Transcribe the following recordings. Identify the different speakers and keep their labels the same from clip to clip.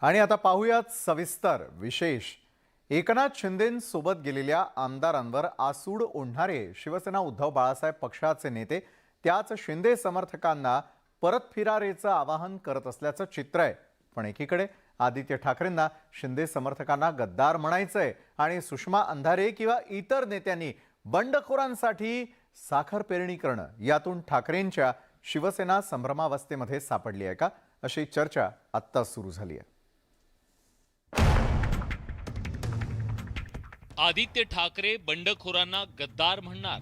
Speaker 1: आणि आता पाहूयात सविस्तर विशेष। एकनाथ शिंदेंसोबत गेलेल्या आमदारांवर आसूड ओढणारे शिवसेना उद्धव बाळासाहेब पक्षाचे नेते त्याच शिंदे समर्थकांना परत फिरारेचं आवाहन करत असल्याचं चित्र आहे। पण एकीकडे आदित्य ठाकरेंना शिंदे समर्थकांना गद्दार म्हणायचंय आणि सुषमा अंधारे किंवा इतर नेत्यांनी बंडखोरांसाठी साखर पेरणी करणं, यातून ठाकरेंच्या शिवसेना संभ्रमावस्थेमध्ये सापडली आहे का, अशी चर्चा आत्ता सुरू झाली आहे।
Speaker 2: आदित्य ठाकरे बंडखोरांना गद्दार म्हणणार,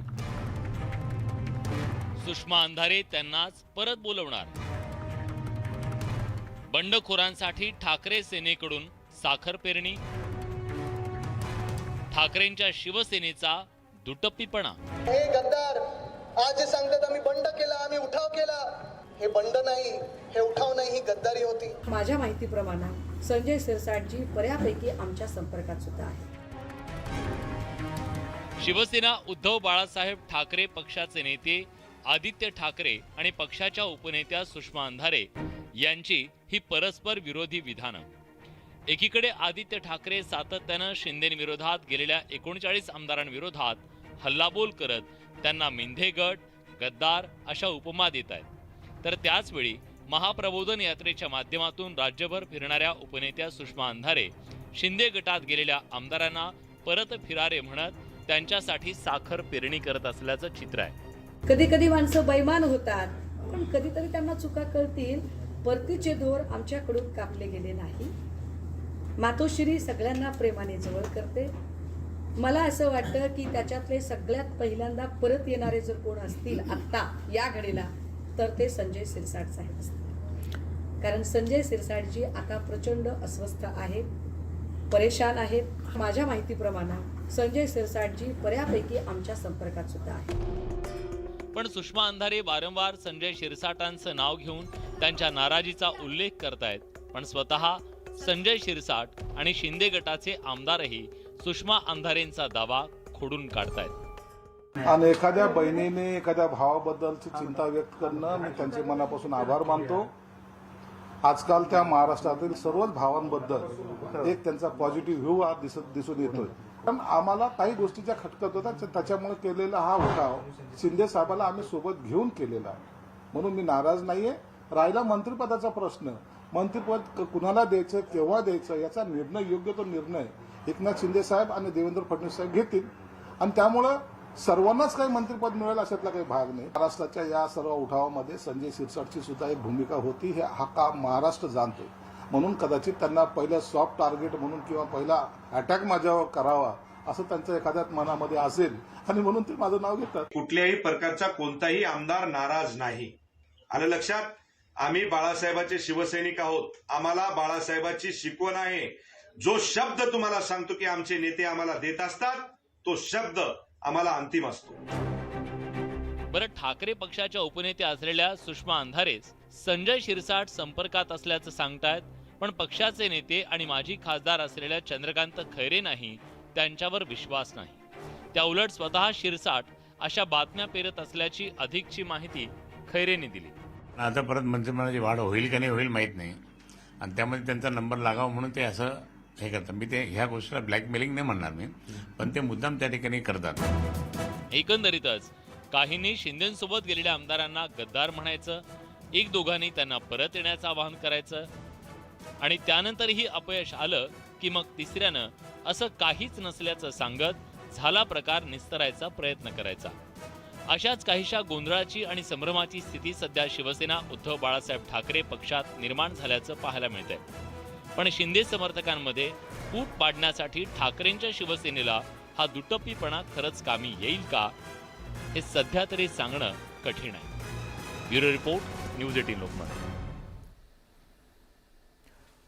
Speaker 2: सुषमा अंधारे त्यांनाच परत बोलवणार। बंडखोरांसाठी ठाकरे सेनेकडून साखर पेरणी, ठाकरेंच्या शिवसेनेचा दुटप्पीपणा।
Speaker 3: हे गद्दार आज जे सांगतात आम्ही बंड केला, आम्ही उठाव केला, हे बंड नाही, हे उठाव नाही, ही गद्दारी होती।
Speaker 4: माझ्या माहितीप्रमाणे संजय शिरसाटजी बऱ्यापैकी आमच्या संपर्कात सुद्धा आहे।
Speaker 2: शिवसेना उद्धव बाळासाहेब ठाकरे पक्षाचे नेते आदित्य ठाकरे आणि पक्षाच्या उपनेत्या सुषमा अंधारे यांची ही परस्पर विरोधी विधानं। एकीकडे आदित्य ठाकरे सातत्यानं शिंदेंविरोधात गेलेल्या 39 आमदारांविरोधात हल्लाबोल करत त्यांना मिंधे गट, गद्दार अशा उपमा देत आहेत, तर त्याचवेळी महाप्रबोधन यात्रेच्या माध्यमातून राज्यभर फिरणाऱ्या उपनेत्या सुषमा अंधारे शिंदे गटात गेलेल्या आमदारांना परत फिरारे म्हणत त्यांच्यासाठी साखर पेरणी करत असल्याचं चित्र आहे।
Speaker 4: कधी कधी माणसं बैमान होतात, पण कधीतरी त्यांना चुका कळतील। परतीचे दोर आमच्याकडून कापले गेले नाही। मातोश्री सगळ्यांना प्रेमाने जवळ करते। मला असं वाटतं की त्याच्यातले सगळ्यात पहिल्यांदा परत येणारे जर कोण असतील आत्ता या घडीला, तर ते संजय शिरसाट साहेब असतील। कारण संजय शिरसाटजी आता प्रचंड अस्वस्थ आहेत, परेशान आहेत। माझ्या माहितीप्रमाणे संजय शिरसाटजी बऱ्यापैकी आमच्या संपर्कात सुद्धा आहेत।
Speaker 2: पण सुषमा अंधारे वारंवार संजय शिरसाटांचं नाव घेऊन त्यांच्या नाराजीचा उल्लेख करतायत, पण स्वतः संजय शिरसाट आणि शिंदे गटाचे आमदारही सुषमा अंधारेंचा दावा खोडून काढतायत।
Speaker 5: आणि एखाद्या बहिणीने एखाद्या भावाबद्दलची चिंता व्यक्त करणं, मी त्यांचे मनापासून आभार मानतो। आजकाल त्या महाराष्ट्रातील सर्वच भावांबद्दल एक त्यांचा पॉझिटिव्ह व्ह्यू हा दिसून येतोय। पण आम्हाला काही गोष्टीच्या खटकत होत्या, त्याच्यामुळे केलेला हा उठाव शिंदे साहेबाला आम्ही सोबत घेऊन केलेला आहे, म्हणून मी नाराज नाहीये। राहिला मंत्रिपदाचा प्रश्न, मंत्रिपद कुणाला द्यायचं, केव्हा द्यायचं, याचा निर्णय, योग्य तो निर्णय एकनाथ शिंदे साहेब आणि देवेंद्र फडणवीस साहेब घेतील, आणि त्यामुळं सर्वांनाच काही मंत्रिपद मिळेल अशातला काही भाग नाही। महाराष्ट्राच्या या सर्व उठावामध्ये संजय शिरसाटची सुद्धा एक भूमिका होती, हे हा काम महाराष्ट्र जाणतो, म्हणून कदाचित त्यांना पहिलं सॉफ्ट टार्गेट म्हणून किंवा पहिला अटॅक माझ्यावर करावा असं त्यांच्या एखाद्यात मनामध्ये असेल, आणि म्हणून ते माझं नाव घेतात।
Speaker 6: कुठल्याही प्रकारचा कोणताही आमदार नाराज नाही। आलं लक्षात? आम्ही बाळासाहेबाचे शिवसैनिक आहोत, आम्हाला बाळासाहेबाची शिकवण आहे। जो शब्द तुम्हाला सांगतो की आमचे नेते आम्हाला देत असतात, तो शब्द आम्हाला अंतिम असतो।
Speaker 2: बरं, ठाकरे पक्षाच्या उपनेत्या असलेल्या सुषमा अंधारेच संजय शिरसाट संपर्कात असल्याचं सांगतायत, पण पक्षाचे नेते आणि माजी खासदार असलेल्या चंद्रकांत खैरे नाही, त्यांच्यावर विश्वास नाही। त्या उलट स्वतः शिरसाट अशा बातम्या पेरत असल्याची अधिकची माहिती खैरेंनी दिली।
Speaker 7: आता परत मंत्रिमंडळाची वाढ होईल का नाही होईल माहीत नाही, आणि त्यामध्ये त्यांचा नंबर लागावा म्हणून ते असं हे करतात। मी ते ह्या गोष्टीला ब्लॅकमेलिंग नाही म्हणणार मी, पण ते मुद्दाम त्या ठिकाणी करतात।
Speaker 2: एकंदरीतच काहींनी शिंदेंसोबत गेलेल्या आमदारांना गद्दार म्हणायचं, एक दोघांनी त्यांना परत येण्याचं आवाहन करायचं, आणि त्यानंतरही अपयश आलं की मग तिसऱ्यानं असं काहीच नसल्याचं सांगत झाला प्रकार निस्तरायचा प्रयत्न करायचा। अशाच काहीशा गोंधळाची आणि संभ्रमाची स्थिती सध्या शिवसेना उद्धव बाळासाहेब ठाकरे पक्षात निर्माण झाल्याचं पाहायला मिळतंय। पण शिंदे समर्थकांमध्ये फूट पाडण्यासाठी ठाकरेंच्या शिवसेनेला हा दुटप्पीपणा खरंच कामी येईल का, हे सध्या तरी सांगणं कठीण आहे। Bureau report, news 18 Lokmat.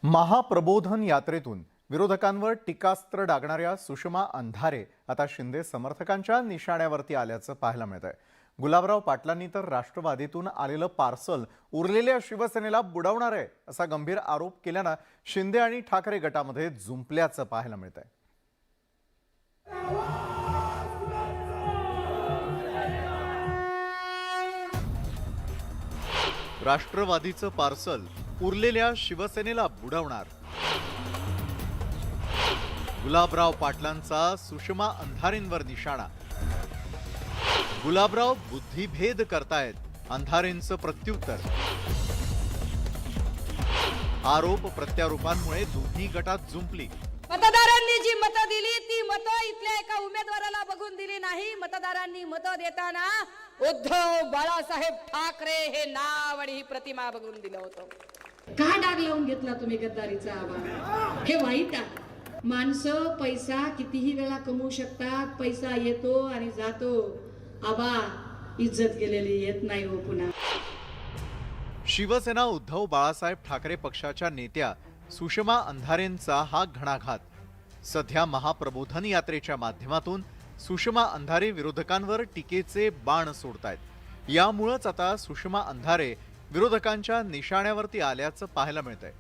Speaker 1: महाप्रबोधन यात्रेतून विरोधकांवर टीकास्त्र डागणाऱ्या सुषमा अंधारे आता शिंदे समर्थकांच्या निशाण्यावरती आल्याचं पाहायला मिळतंय। गुलाबराव पाटलांनी तर राष्ट्रवादीतून आलेलं पार्सल उरलेल्या शिवसेनेला बुडवणार आहे असा गंभीर आरोप केल्यानं शिंदे आणि ठाकरे गटामध्ये जुंपल्याचं पाहायला मिळतंय। राष्ट्रवादीचं पार्सल उरलेल्या शिवसेनेला बुडवणार, गुलाबराव पाटलांचा सुषमा अंधारेंवर निशाणा. गुलाबराव बुद्धिभेद करतायत, अंधारेंचं प्रत्युत्तर. आरोप प्रत्यारोपांमुळे दोन्ही गटात जुंपली.
Speaker 4: मतदारांनी जी मतं दिली ती मतं इथल्या एका उमेदवाराला बघून दिली नाही. मतदारांनी मतं देताना उद्धव बाळासाहेब ठाकरे हे नाव आणि ही प्रतिमा बघून दिलं होतं. का डाग लावून घेतला तुम्ही गद्दारीचा आवाज? हे वाईट आहे. माणसं पैसा कितीही वेळा कमवू शकतात, पैसा येतो आणि जातो. आबा इज्जत गेलेली येत नाही हो पुन्हा.
Speaker 1: शिवसेना उद्धव बाळासाहेब ठाकरे पक्षाच्या नेत्या सुषमा अंधारेंचा हा घणाघात. सध्या महाप्रबोधन यात्रेच्या माध्यमातून सुषमा अंधारे विरोधकांवर टीकेचे बाण सोडतायत. यामुळेच आता सुषमा अंधारे विरोधकांच्या निशाण्यावरती आल्याचं पाहायला मिळतंय.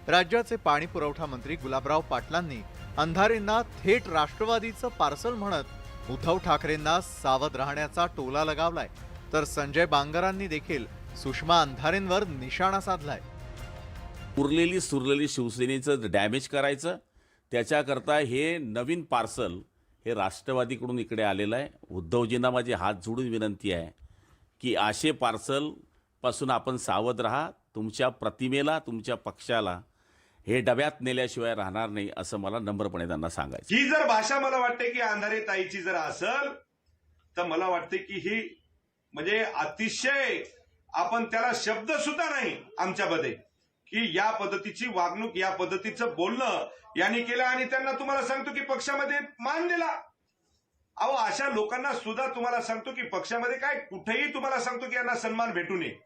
Speaker 1: राज्याचे पाणी पुरवठा मंत्री गुलाबराव पाटलांनी अंधारेंना थेट राष्ट्रवादीचं पार्सल म्हणत उद्धव ठाकरेंना सावध राहण्याचा टोला लगावलाय. तर संजय बांगरांनी देखील सुषमा अंधारेंवर निशाणा साधलाय.
Speaker 8: उरलेली सुरलेली शिवसेनेचं डॅमेज करायचं, त्याच्याकरता हे नवीन पार्सल हे राष्ट्रवादीकडून इकडे आलेलं आहे. उद्धवजींना माझी हात जोडून विनंती आहे की असे पार्सलपासून आपण सावध राहा. तुमच्या प्रतिमेला, तुमच्या पक्षाला हे डब्यात नेल्याशिवाय राहणार नाही, असं मला नम्रपणे त्यांना सांगायचं.
Speaker 6: ही जर भाषा मला वाटते की अंधारे ताईची जर असेल तर मला वाटते की ही म्हणजे अतिशय, आपण त्याला शब्द सुद्धा नाही आमच्यामध्ये, की या पद्धतीची वागणूक, या पद्धतीचं बोलणं यांनी केलं. आणि त्यांना तुम्हाला सांगतो की पक्षामध्ये मान दिला. अहो, अशा लोकांना सुद्धा तुम्हाला सांगतो की पक्षामध्ये काय कुठेही तुम्हाला सांगतो की यांना सन्मान भेटू नये.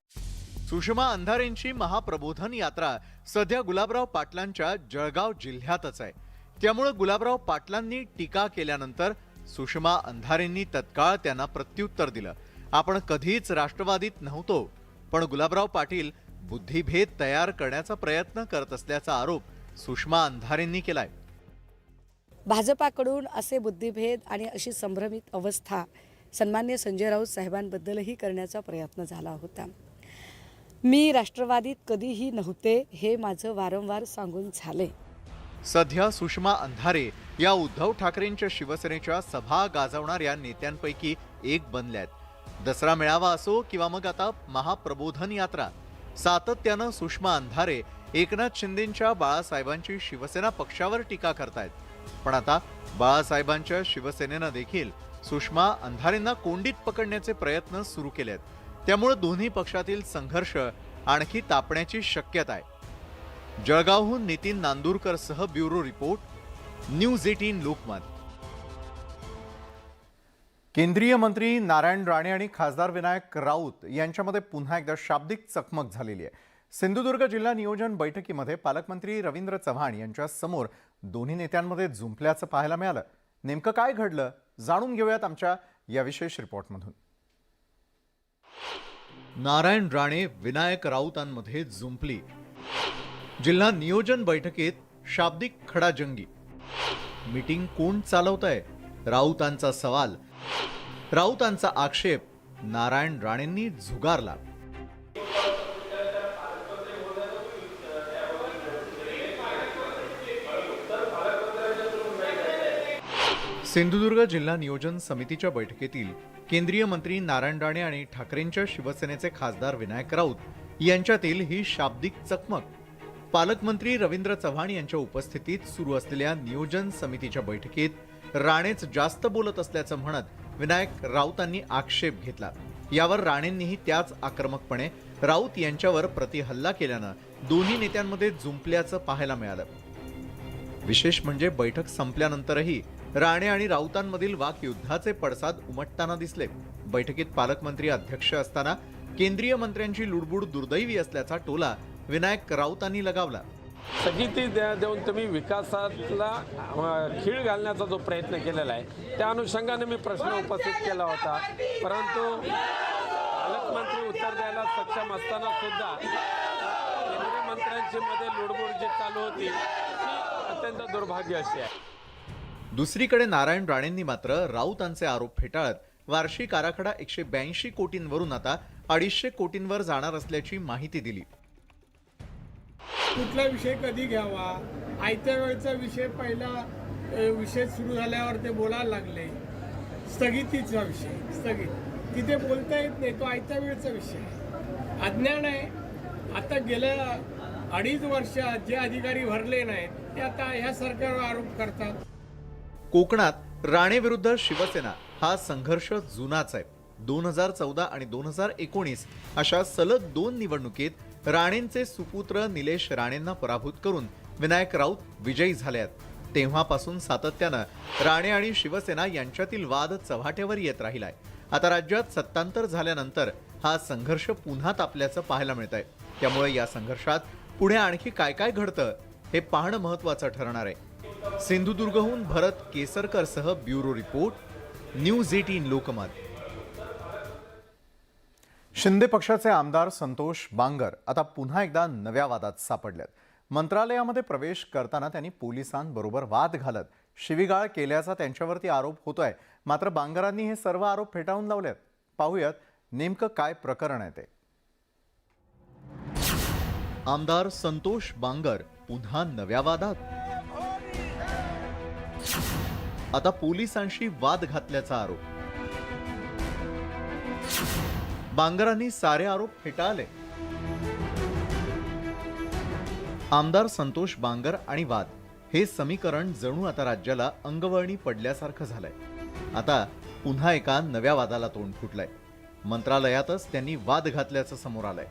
Speaker 1: सुषमा अंधारेंची महाप्रबोधन यात्रा सध्या गुलाबराव पाटलांच्या जळगाव जिल्ह्यातच आहे. त्यामुळे गुलाबराव पाटलांनी टीका केल्यानंतर सुषमा अंधारेंनी तत्काळ त्यांना प्रत्युत्तर दिलं. आपण कधीच राष्ट्रवादीत नव्हतो, पण गुलाबराव पाटील बुद्धिभेद तयार करण्याचा प्रयत्न करत असल्याचा आरोप सुषमा अंधारेंनी केलाय.
Speaker 4: भाजपाकडून असे बुद्धिभेद आणि अशी संभ्रमित अवस्था सन्मान्य संजय राऊत साहेबांबद्दलही करण्याचा प्रयत्न झाला होता. मी राष्ट्रवादीत कधीही नव्हते हे माझं वारंवार सांगून झाले.
Speaker 1: सध्या सुषमा अंधारे या उद्धव ठाकरेंच्या शिवसेनेच्या सभा गाजवणाऱ्या नेत्यांपैकी एक बनल्यात. दसरा मेळावा असो किंवा मग आता महाप्रबोधन यात्रा, सातत्यानं सुषमा अंधारे एकनाथ शिंदेंच्या बाळासाहेबांची शिवसेना पक्षावर टीका करतायत. पण आता बाळासाहेबांच्या शिवसेनेनं देखील सुषमा अंधारेंना कोंडीत पकडण्याचे प्रयत्न सुरू केलेत. त्यामुळे दोन्ही पक्षातील संघर्ष आणखी तापण्याची शक्यता आहे. जळगावहून नितीन नांदुरकर सह ब्युरो रिपोर्ट, न्यूज 18 लोकमत. केंद्रीय मंत्री नारायण राणे आणि खासदार विनायक राऊत यांच्यामध्ये पुन्हा एकदा शाब्दिक चकमक झालेली आहे. सिंधुदुर्ग जिल्हा नियोजन बैठकीमध्ये पालकमंत्री रवींद्र चव्हाण यांच्या समोर दोन्ही नेत्यांमध्ये जुंपल्याचं पाहायला मिळालं. नेमकं काय घडलं जाणून घेऊयात आमच्या या विशेष रिपोर्टमधून. नारायण राणे विनायक राऊतांमध्ये जुंपली. जिल्हा नियोजन बैठकीत शाब्दिक खडाजंगी. मीटिंग कोण चालवतंय? राऊतांचा सवाल, राऊतांचा आक्षेप नारायण राणेंनी झुगारला. सिंधुदुर्ग जिल्हा नियोजन समितीच्या बैठकीतील केंद्रीय मंत्री नारायण राणे आणि ठाकरेंच्या शिवसेनेचे खासदार विनायक राऊत यांच्यातील ही शाब्दिक चकमक पालकमंत्री रवींद्र चव्हाण यांच्या उपस्थितीत सुरू असलेल्या नियोजन समितीच्या बैठकीत राणेच जास्त बोलत असल्याचं म्हणत विनायक राऊतांनी आक्षेप घेतला. यावर राणेंनीही त्याच आक्रमकपणे राऊत यांच्यावर प्रतिहल्ला केल्यानं दोन्ही नेत्यांमध्ये जुंपल्याचं पाहायला मिळालं. विशेष म्हणजे बैठक संपल्यानंतरही राणे आणि राऊतांमधील वाकयुद्धाचे पडसाद उमटताना दिसले. बैठकीत पालकमंत्री अध्यक्ष असताना केंद्रीय मंत्र्यांची लुडबुड दुर्दैवी असल्याचा टोला विनायक राऊतांनी लगावला.
Speaker 9: स्थगिती देऊन तुम्ही विकासाला खीळ घालण्याचा जो प्रयत्न केलेला आहे त्या अनुषंगाने मी प्रश्न उपस्थित केला होता, परंतु पालकमंत्री उत्तर द्यायला सक्षम असताना सुद्धा केंद्रीय मंत्र्यांची मध्ये लुडबुड जी चालू होती ती अत्यंत दुर्भाग्य अशी आहे.
Speaker 1: दुसरीकडे नारायण राणेंनी मात्र राऊतांचे आरोप फेटाळत वार्षिक आराखडा 182 कोटींवरून आता 250 कोटींवर जाणार असल्याची माहिती दिली.
Speaker 10: कुठला विषय कधी घ्यावा, आयत्या वेळचा विषय पहिला विषय सुरू झाल्यावर ते बोलायला लागले स्थगितीचा विषय स्थगित तिथे बोलता येत नाही, तो आयत्या वेळचा विषय आहे. अज्ञान आहे. आता गेल्या 2.5 वर्षात जे अधिकारी भरले नाहीत ते आता ह्या सरकारवर आरोप करतात.
Speaker 1: कोकणात राणे विरुद्ध शिवसेना हा संघर्ष जुनाच आहे. 2014 आणि 2019 अशा सलग 2 निवडणुकीत राणेंचे सुपुत्र निलेश राणेंना पराभूत करून विनायक राऊत विजयी झाले आहेत. तेव्हापासून सातत्यानं राणे आणि शिवसेना यांच्यातील वाद चव्हाट्यावर येत राहिलाय. आता राज्यात सत्तांतर झाल्यानंतर हा संघर्ष पुन्हा तापल्याचं पाहायला मिळत आहे. त्यामुळे या संघर्षात पुढे आणखी काय काय घडतं हे पाहणं महत्त्वाचं ठरणार आहे. सिंधुदुर्गहून भरत केसरकरसह bureau report, news 18 Lokmat. Shinde पक्षाचे आमदार संतोष बांगर आता पुन्हा एकदा नव्या वादात सापडल्यात. मंत्रालयामध्ये प्रवेश करताना त्यांनी पोलिसांबरोबर वाद घालत शिवीगाळ केल्याचा त्यांच्यावरती आरोप होतोय. मात्र बांगरांनी हे सर्व आरोप फेटाळून लावलेत. पाहूयात नेमकं काय प्रकरण आहे ते. आमदार संतोष बांगर पुन्हा नव्या वादात. आता पोलिसांशी वाद घातल्याचा आरोप. बांगरांनी सारे आरोप फेटाळले. आमदार संतोष बांगर आणि वाद हे समीकरण जणू आता राज्याला अंगवळणी पडल्यासारखं झालंय. आता पुन्हा एका नव्या वादाला तोंड फुटलंय. मंत्रालयातच त्यांनी वाद घातल्याचं समोर आलंय.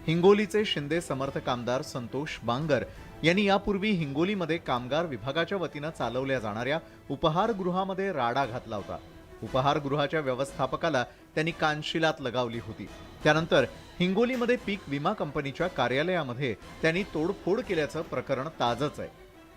Speaker 1: हिंगोलीचे शिंदे समर्थक आमदार संतोष बांगर यांनी यापूर्वी हिंगोलीमध्ये कामगार विभागाच्या वतीनं चालवल्या जाणाऱ्या उपहारगृहामध्ये राडा घातला होता. उपहारगृहाच्या व्यवस्थापकाला त्यांनी कानशिलात लगावली होती. त्यानंतर हिंगोलीमध्ये पीक विमा कंपनीच्या कार्यालयामध्ये त्यांनी तोडफोड केल्याचं प्रकरण ताजंच आहे.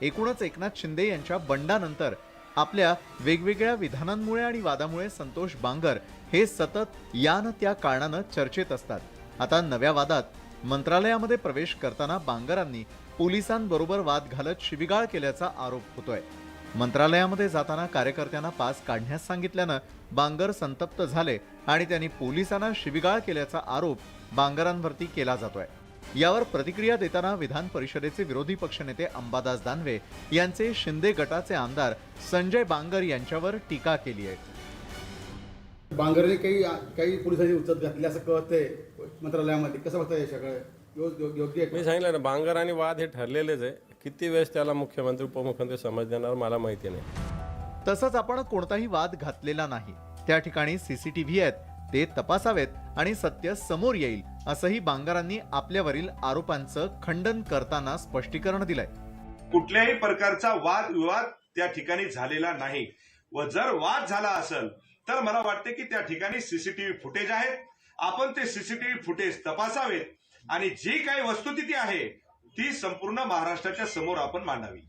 Speaker 1: एकूणच एकनाथ शिंदे यांच्या बंडानंतर आपल्या वेगवेगळ्या विधानांमुळे आणि वादामुळे संतोष बांगर हे सतत या न त्या कारणानं चर्चेत असतात. आता नव्या वादात मंत्रालयामध्ये प्रवेश करताना बांगरांनी पोलिसांबरोबर वाद घालत शिवीगाळ केल्याचा आरोप होतोय. मंत्रालयामध्ये जाताना कार्यकर्त्यांना पास काढण्यास सांगितल्यानं बांगर संतप्त झाले आणि त्यांनी पोलिसांना शिवीगाळ केल्याचा आरोप बांगरांवरती केला जातोय. यावर प्रतिक्रिया देताना विधान परिषदेचे विरोधी पक्षनेते अंबादास दानवे यांचे शिंदे गटाचे आमदार संजय बांगर यांच्यावर टीका केली आहे.
Speaker 11: बांगरने काही पोलिसांनी उचत घातली असं कळतंय मंत्रालयामध्ये. कसं बघताय हे सगळं योग्य आहे?
Speaker 9: मी सांगितलं ना, बांगर आणि वाद हे ठरलेलेच आहे. किती वेळेस त्याला मुख्यमंत्री उपमुख्यमंत्री समज देणार मला माहिती नाही.
Speaker 1: तसंच आपण कोणताही वाद घातलेला नाही. त्या ठिकाणी सीसीटीव्ही आहेत, ते तपासावेत आणि सत्य समोर येईल असंही बांगरांनी आपल्यावरील आरोपांचं खंडन करताना स्पष्टीकरण दिलंय.
Speaker 6: कुठल्याही प्रकारचा वाद विवाद त्या ठिकाणी झालेला नाही. व जर वाद झाला असेल तर मला वाटते की त्या ठिकाणी सीसीटीव्ही फुटेज आहेत. आपण ते सीसीटीव्ही फुटेज तपासावेत आणि जी काही वस्तुस्थिती आहे ती संपूर्ण महाराष्ट्राच्या समोर आपण मांडावी.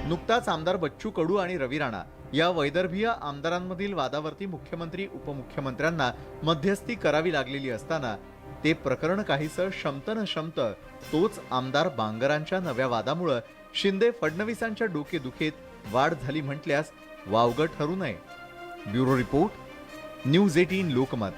Speaker 1: नुकताच आमदार बच्चू कडू आणि रवी राणा या वैदर्भीय आमदारांमधील वादावरती मुख्यमंत्री उपमुख्यमंत्र्यांना मध्यस्थी करावी लागलेली असताना ते प्रकरण काहीसं शमत न शमत तोच आमदार बांगरांच्या नव्या वादामुळे शिंदे फडणवीसांच्या डोकेदुखीत वाढ झाली म्हटल्यास वावगं ठरू नये. Bureau report, news 18 Lokmat.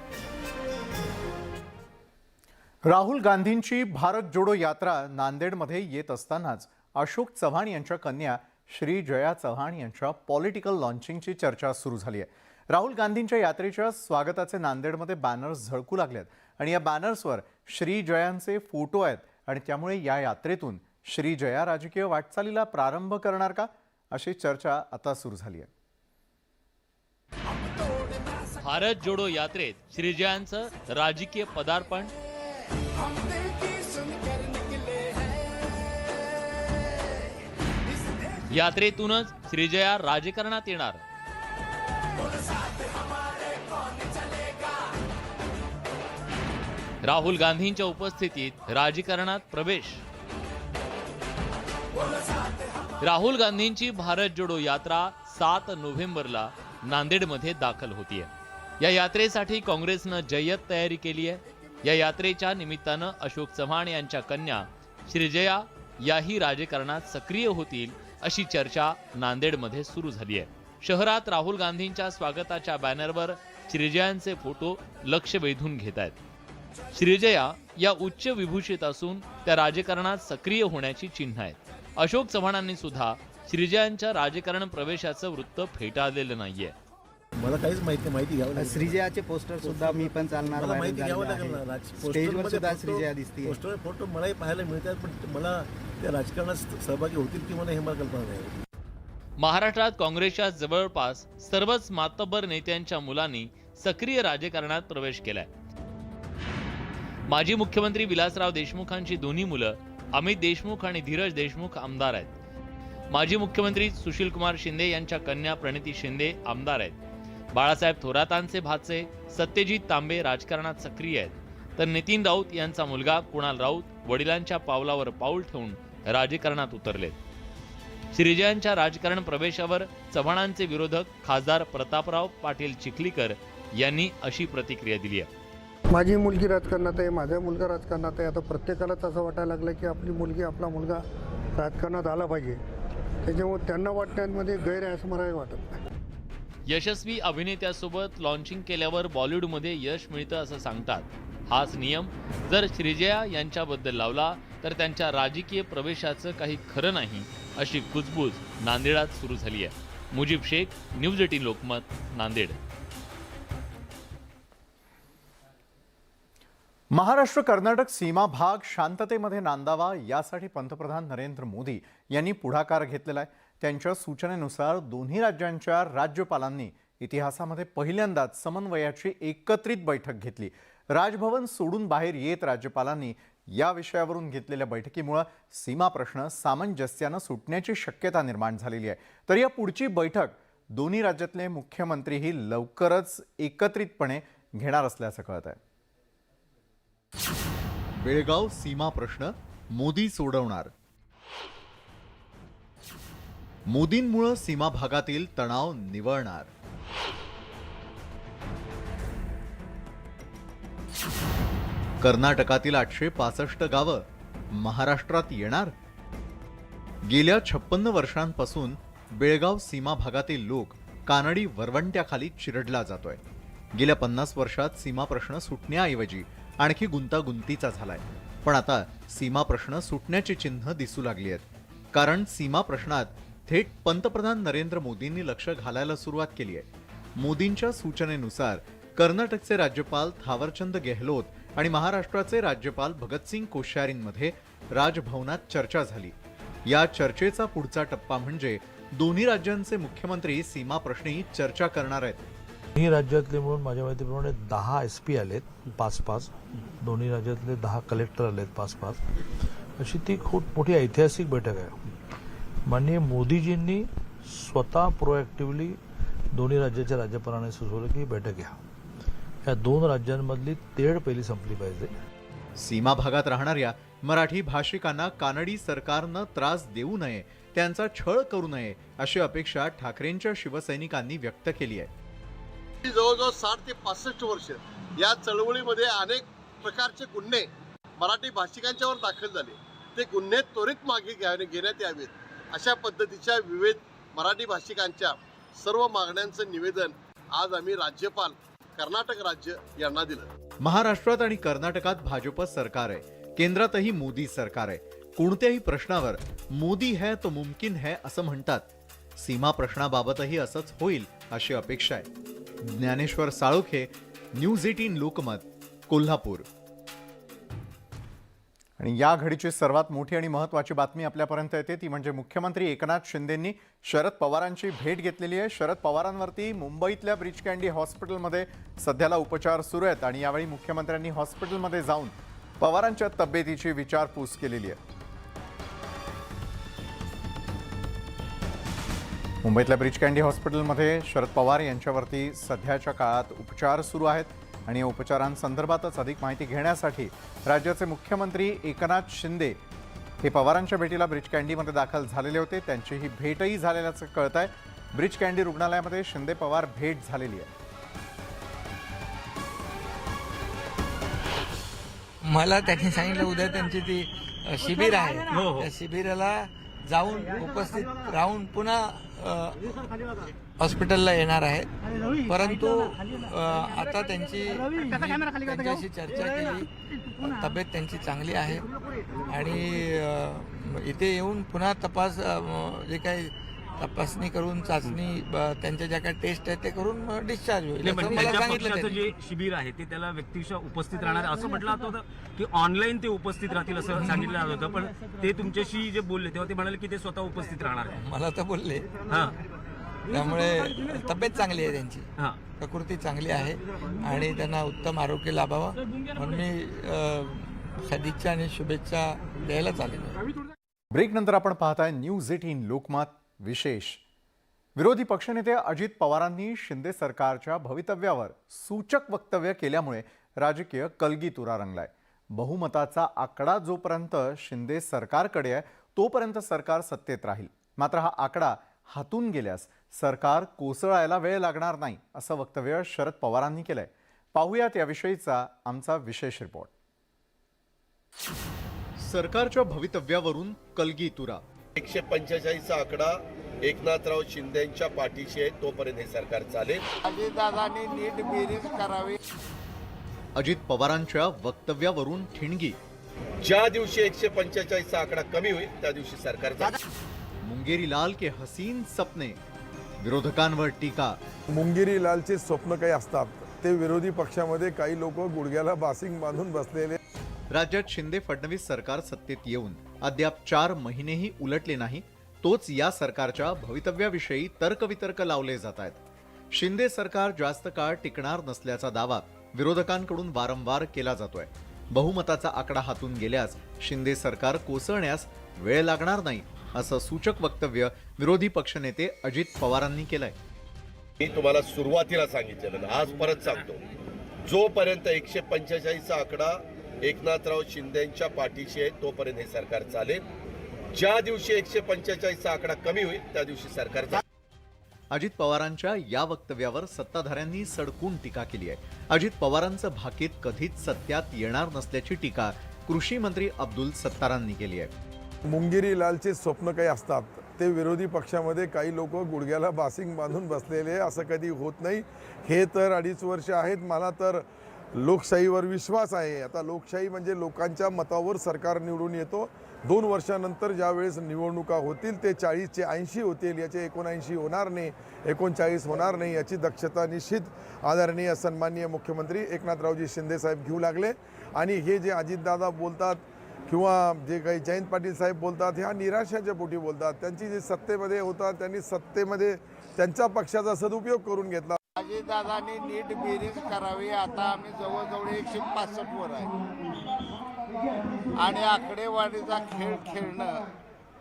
Speaker 1: Rahul गांधींची भारत जोडो यात्रा नांदेडमध्ये येत असतानाच अशोक चव्हाण यांच्या कन्या श्री जया चव्हाण यांच्या पॉलिटिकल लॉन्चिंगची चर्चा सुरू झाली आहे. राहुल गांधींच्या यात्रेच्या स्वागताचे नांदेडमध्ये बॅनर्स झळकू लागलेत आणि या बॅनर्सवर श्री जयांचे फोटो आहेत आणि त्यामुळे या यात्रेतून श्री जया राजकीय वाटचालीला प्रारंभ करणार का, अशी चर्चा आता सुरू झाली आहे.
Speaker 2: भारत जोडो यात्रेत श्रीजयांचं राजकीय पदार्पण. यात्रेतूनच श्रीजया राजकारणात येणार. राहुल गांधींच्या उपस्थितीत राजकारणात प्रवेश. राहुल गांधींची भारत जोडो यात्रा 7 नोव्हेंबरला नांदेडमध्ये दाखल होतीये. या यात्रेसाठी काँग्रेसनं जय्यत तयारी केली आहे. या यात्रेच्या निमित्तानं अशोक चव्हाण यांच्या कन्या श्रीजया याही राजकारणात सक्रिय होतील अशी चर्चा नांदेडमध्ये सुरू झाली आहे. शहरात राहुल गांधींच्या स्वागताच्या बॅनरवर श्रीजयांचे फोटो लक्ष वेधून घेत आहेत. श्रीजया या उच्च विभूषित असून त्या राजकारणात सक्रिय होण्याची चिन्ह आहेत. अशोक चव्हाणांनी सुद्धा श्रीजयांच्या राजकारण प्रवेशाचं वृत्त फेटाळलेलं नाहीये.
Speaker 12: मला काहीच माहिती घ्यावं
Speaker 11: श्रीजयाचे पोस्टर सुद्धा मी पण चालणार
Speaker 12: मला माहिती घ्यावं लागेल ना.
Speaker 11: स्टेजवर सुद्धा श्रीजया दिसते.
Speaker 12: पोस्टर फोटो मलाही पाहायला मिळतात, पण मला त्या राजकारणात सहभागी होतील की मला हे मला कल्पना नाही.
Speaker 2: महाराष्ट्रात काँग्रेसच्या जवळपास सर्वच मातब्बर नेत्यांच्या मुलांनी सक्रिय राजकारणात प्रवेश केलाय. माजी मुख्यमंत्री विलासराव देशमुखांची दोन्ही मुलं अमित देशमुख आणि धीरज देशमुख आमदार आहेत. माजी मुख्यमंत्री सुशीलकुमार शिंदे यांच्या कन्या प्रणिती शिंदे आमदार आहेत. बाळासाहेब थोरातांचे भाचे सत्यजित तांबे राजकारणात सक्रिय आहेत, तर नितीन राऊत यांचा मुलगा कुणाल राऊत वडिलांच्या पावलावर पाऊल ठेवून राजकारणात उतरलेत. श्रीजयांच्या राजकारण प्रवेशावर चव्हाणांचे विरोधक खासदार प्रतापराव पाटील चिखलीकर यांनी अशी प्रतिक्रिया दिली आहे.
Speaker 13: माझी मुलगी राजकारणात आहे, माझा मुलगा राजकारणात आहे. आता प्रत्येकालाच असं वाटायला लागलं की आपली मुलगी आपला मुलगा राजकारणात आला पाहिजे. त्याच्यामुळे त्यांना वाटण्यामध्ये गैर आहे असं मला वाटत नाही.
Speaker 2: यशस्वी अभिनेत्यासोबत लॉन्चिंग केल्यावर बॉलिवूडमध्ये यश मिळतं असं सांगतात. हाच नियम जर श्रीजया यांच्याबद्दल लावला तर त्यांच्या राजकीय प्रवेशाचं काही खरं नाही अशी कुजबूज नांदेडात सुरू झाली आहे. मुजीब शेख, न्यूज 18 लोकमत, नांदेड.
Speaker 1: महाराष्ट्र कर्नाटक सीमा भाग शांततेमध्ये नांदावा यासाठी पंतप्रधान नरेंद्र मोदी यांनी पुढाकार घेतलेला आहे. त्यांच्या सूचनेनुसार दोन्ही राज्यांच्या राज्यपालांनी इतिहासामध्ये पहिल्यांदाच समन्वयाची एकत्रित बैठक घेतली. राजभवन सोडून बाहेर येत राज्यपालांनी या विषयावरून घेतलेल्या बैठकीमुळे सीमा प्रश्न सामंजस्यानं सुटण्याची शक्यता निर्माण झालेली आहे. तर या पुढची बैठक दोन्ही राज्यातले मुख्यमंत्रीही लवकरच एकत्रितपणे घेणार असल्याचं कळत आहे. बेळगाव सीमा प्रश्न मोदी सोडवणार. मोदींमुळे सीमा भागातील तणाव निवळणार. कर्नाटकातील 865 गावं महाराष्ट्रात येणार. गेल्या 56 वर्षांपासून बेळगाव सीमा भागातील लोक कानडी वरवंट्याखाली चिरडला जातोय. गेल्या 50 वर्षात सीमा प्रश्न सुटण्याऐवजी आणखी गुंतागुंतीचा झालाय. पण आता सीमा प्रश्न सुटण्याची चिन्ह दिसू लागली आहेत. कारण सीमा प्रश्नात थेट पंतप्रधान नरेंद्र मोदींनी लक्ष घालायला सुरुवात केली आहे. मोदींच्या सूचनेनुसार कर्नाटकचे राज्यपाल थावरचंद गेहलोत आणि महाराष्ट्राचे राज्यपाल भगतसिंग कोश्यारींमध्ये राजभवनात चर्चा झाली. या चर्चेचा पुढचा टप्पा म्हणजे दोन्ही राज्यांचे मुख्यमंत्री सीमा प्रश्नी चर्चा करणार आहेत.
Speaker 12: दोन्ही राज्यातले म्हणून माझ्या माहितीप्रमाणे 10 SP आलेत 5-5. दोन्ही राज्यातले 10 कलेक्टर आलेत 5-5. अशी ती खूप मोठी ऐतिहासिक बैठक आहे. माननीय मोदीजींनी स्वतः प्रोएक्टिव्हली दोन्ही राज्याच्या राज्यपालांनी सुचवलं की बैठक घ्या. या दोन राज्यांमधली तेढ पहिली संपली पाहिजे.
Speaker 1: सीमा भागात राहणाऱ्या मराठी भाषिकांना कानडी सरकारनं त्रास देऊ नये, त्यांचा छळ करू नये अशी अपेक्षा ठाकरेंच्या शिवसैनिकांनी व्यक्त केली आहे.
Speaker 3: जवळजवळ 60 ते 65 वर्ष या चळवळीमध्ये अनेक प्रकारचे गुन्हे मराठी भाषिकांच्यावर दाखल झाले. ते गुन्हे त्वरित मागे घेण्यात यावेत अशा पद्धतीच्या विविध मराठी भाषिकांच्या सर्व मागण्यांचं निवेदन आज आम्ही राज्यपाल कर्नाटक राज्य यांना दिलं.
Speaker 1: महाराष्ट्रात आणि कर्नाटकात भाजप सरकार आहे, केंद्रातही मोदी सरकार आहे. कोणत्याही प्रश्नावर मोदी है तो मुमकिन है असं म्हणतात. सीमा प्रश्नाबाबतही असंच होईल अशी अपेक्षा आहे. ज्ञानेश्वर साळुखे, न्यूज 18 लोकमत, कोल्हापूर. आणि या घडीची सर्वात मोठी आणि महत्त्वाची बातमी आपल्यापर्यंत येते ती म्हणजे मुख्यमंत्री एकनाथ शिंदेंनी शरद पवारांची भेट घेतलेली आहे. शरद पवारांवरती मुंबईतल्या ब्रीच कँडी हॉस्पिटलमध्ये सध्याला उपचार सुरू आहेत आणि यावेळी मुख्यमंत्र्यांनी हॉस्पिटलमध्ये जाऊन पवारांच्या तब्येतीची विचारपूस केलेली आहे. मुंबईतल्या ब्रीच कँडी हॉस्पिटलमध्ये शरद पवार यांच्यावरती सध्याच्या काळात उपचार सुरू आहेत आणि या उपचारांसंदर्भातच अधिक माहिती घेण्यासाठी राज्याचे मुख्यमंत्री एकनाथ शिंदे हे पवारांच्या भेटीला ब्रीच कँडीमध्ये दाखल झालेले होते. त्यांची ही भेटही झालेल्याचं कळत आहे. ब्रीच कँडी रुग्णालयामध्ये शिंदे पवार भेट झालेली आहे.
Speaker 14: मला त्यांनी सांगितलं उद्या त्यांची ती शिबिर आहे, त्या शिबिराला जाऊन उपस्थित राहून पुन्हा हॉस्पिटलला येणार आहेत, परंतु आता त्यांच्याशी चर्चा केली, तब्येत त्यांची चांगली आहे आणि इथे येऊन पुन्हा जे काही तपासणी करून चाचणी त्यांच्या ज्या काही टेस्ट आहेत ते करून डिस्चार्ज होईल असं मला सांगितलं त्यांनी.
Speaker 15: जे शिबिर आहे ते त्याला व्यक्तिशः उपस्थित राहणार असं म्हटलं होतं की ऑनलाईन ते उपस्थित राहतील असं सांगितलं जात होतं, पण ते तुमच्याशी जे बोलले तेव्हा ते म्हणाले की ते स्वतः उपस्थित राहणार आहे.
Speaker 14: मला तर बोलले.
Speaker 15: हां
Speaker 14: त्यामुळे तब्येत चांगली आहे त्यांची,
Speaker 15: हां
Speaker 14: प्रकृती चांगली आहे आणि त्यांना उत्तम आरोग्य लाभावं म्हणून मी सदिच्छा आणि शुभेच्छा द्यायला चालेल.
Speaker 1: ब्रेकनंतर आपण पाहताय न्यूज 18 लोकमत विशेष. विरोधी पक्षनेते अजित पवारांनी शिंदे सरकारच्या भवितव्यावर सूचक वक्तव्य केल्यामुळे राजकीय कलगीतुरा रंगलाय. बहुमताचा आकडा जोपर्यंत शिंदे सरकारकडे आहे तोपर्यंत सरकार सत्तेत राहील, मात्र हा आकडा हातून गेल्यास सरकार कोसळायला वेळ लागणार नाही असं वक्तव्य शरद पवारांनी केलंय. पाहूयात याविषयीचा आमचा विशेष रिपोर्ट. सरकारच्या भवितव्यावरून कलगीतुरा.
Speaker 3: 145चा आकडा एकनाथराव शिंदेच्या पाठीशी आहे तोपर्यंत हे सरकार चालेल.
Speaker 13: अजितदादांनी नीट बेरीज करावी.
Speaker 1: अजित पवारांच्या वक्तव्यावरून ठिणगी.
Speaker 3: ज्या दिवशी 145चा आकडा कमी होईल त्या दिवशी सरकार चालेल.
Speaker 1: मुंगेरी लाल के हसीन सपने. विरोधकांवर टीका.
Speaker 5: मुंगिरी लालचे स्वप्न काही असतात ते विरोधी पक्षामध्ये काही लोक गुडघ्याला बासिंग बांधून बसलेले.
Speaker 1: राज्यात शिंदे फडणवीस सरकार सत्तेत येऊन अद्याप 4 महिनेही उलटले नाही, तोच या सरकारच्या भवितव्याविषयी तर्कवितर्क लावले जात आहेत. शिंदे सरकार जास्त काळ टिकणार नसल्याचा दावा विरोधकांकडून वारंवार केला जातोय. बहुमताचा आकडा हातून गेल्यास शिंदे सरकार कोसळण्यास वेळ लागणार नाही असं सूचक वक्तव्य विरोधी पक्षनेते अजित पवारांनी केलंय.
Speaker 3: मी तुम्हाला सुरुवातीला सांगितलेलं, आज परत सांगतो, जोपर्यंत 145चा आकडा एकनाथराव शिंदेच्या पाठीशी आहे तोपर्यंत हे सरकार चालेल. ज्या दिवशी 145चा आकडा कमी होईल त्या दिवशी सरकार चालेल.
Speaker 1: अजित पवारांच्या या वक्तव्यावर सत्ताधाऱ्यांनी सडकून टीका केली आहे. अजित पवारांचं भाकीत कधीच सत्यात येणार नसल्याची टीका कृषी मंत्री अब्दुल सत्तारांनी केली आहे.
Speaker 5: मुंगिरी लालचे स्वप्न काही असतात ते विरोधी पक्षामध्ये काही लोक गुडघ्याला बासिंग बांधून बसलेले, असं कधी होत नाही. हे तर 2.5 वर्ष आहेत. मला तर लोकशाहीवर विश्वास आहे. आता लोकशाही म्हणजे लोकांच्या मतावर सरकार निवडून येतो. 2 वर्षानंतर ज्या वेळेस निवडणुका होतील ते 40चे 80 होतील, याचे 79 होणार नाही, 39 होणार नाही, याची दक्षता निश्चित आदरणीय सन्माननीय मुख्यमंत्री एकनाथरावजी शिंदे साहेब घेऊ लागले. आणि हे जे अजितदादा बोलतात किंवा जे काही जयंत पाटील साहेब बोलतात ह्या निराशाच्या पोटी बोलतात. त्यांची जे सत्तेमध्ये होतात त्यांनी सत्तेमध्ये त्यांच्या पक्षाचा सदुपयोग करून घेतला.
Speaker 13: अजितदादांनी नीट बेरीज करावी. आता आम्ही जवळजवळ 165 वर आहे आणि आकडेवारीचा खेळ खेळणं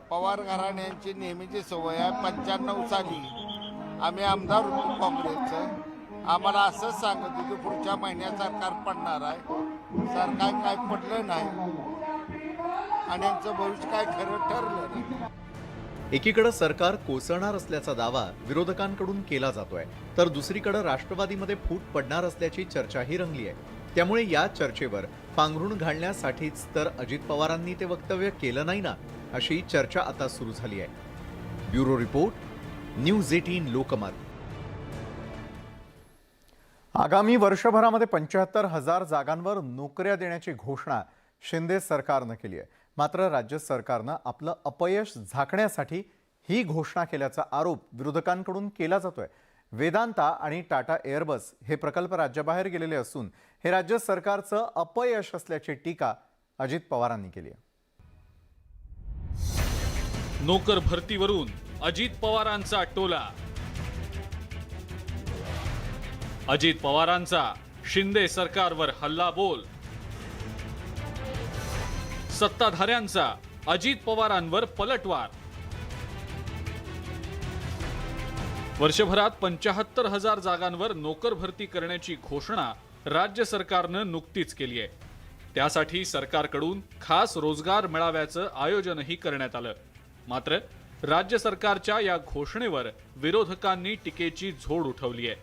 Speaker 13: पवार घराण्यांची नेहमीची सवय आहे. 95 साली आम्ही आमदार होतो काँग्रेसचं. आम्हाला असंच सांगत होतं की पुढच्या महिन्यात सरकार पडणार आहे. सरकार काय पडलं नाही आणि यांचं भविष्य काय खरं ठरलं नाही.
Speaker 1: एकीकडे सरकार कोसळणार असल्याचा दावा विरोधकांकडून केला जातोय, तर दुसरीकडे राष्ट्रवादीमध्ये फूट पडणार असल्याची चर्चाही रंगली आहे. त्यामुळे या चर्चेवर पांघरुण घालण्यासाठीच तर अजित पवारांनी ते वक्तव्य केलं नाही ना, अशी चर्चा आता सुरू झाली आहे. Bureau report, news 18 Lokmat. आगामी वर्षभरामध्ये 75,000 जागांवर नोकऱ्या देण्याची घोषणा शिंदे सरकारनं केली आहे. मात्र राज्य सरकारनं आपलं अपयश झाकण्यासाठी ही घोषणा केल्याचा आरोप विरोधकांकडून केला जातोय. वेदांता आणि टाटा एअरबस हे प्रकल्प राज्याबाहेर गेलेले असून हे राज्य सरकारचं अपयश असल्याची टीका अजित पवारांनी केली आहे.
Speaker 2: नोकर भरतीवरून अजित पवारांचा टोला. अजित पवारांचा शिंदे सरकारवर हल्लाबोल. सत्ताधाऱ्यांचा अजित पवारांवर पलटवार. वर्षभरात 75,000 जागांवर नोकर भरती करण्याची घोषणा राज्य सरकारनं नुकतीच केली आहे. त्यासाठी सरकारकडून खास रोजगार मेळाव्याचं आयोजनही करण्यात आलं. मात्र राज्य सरकारच्या या घोषणेवर विरोधकांनी टीकेची झोड उठवली आहे.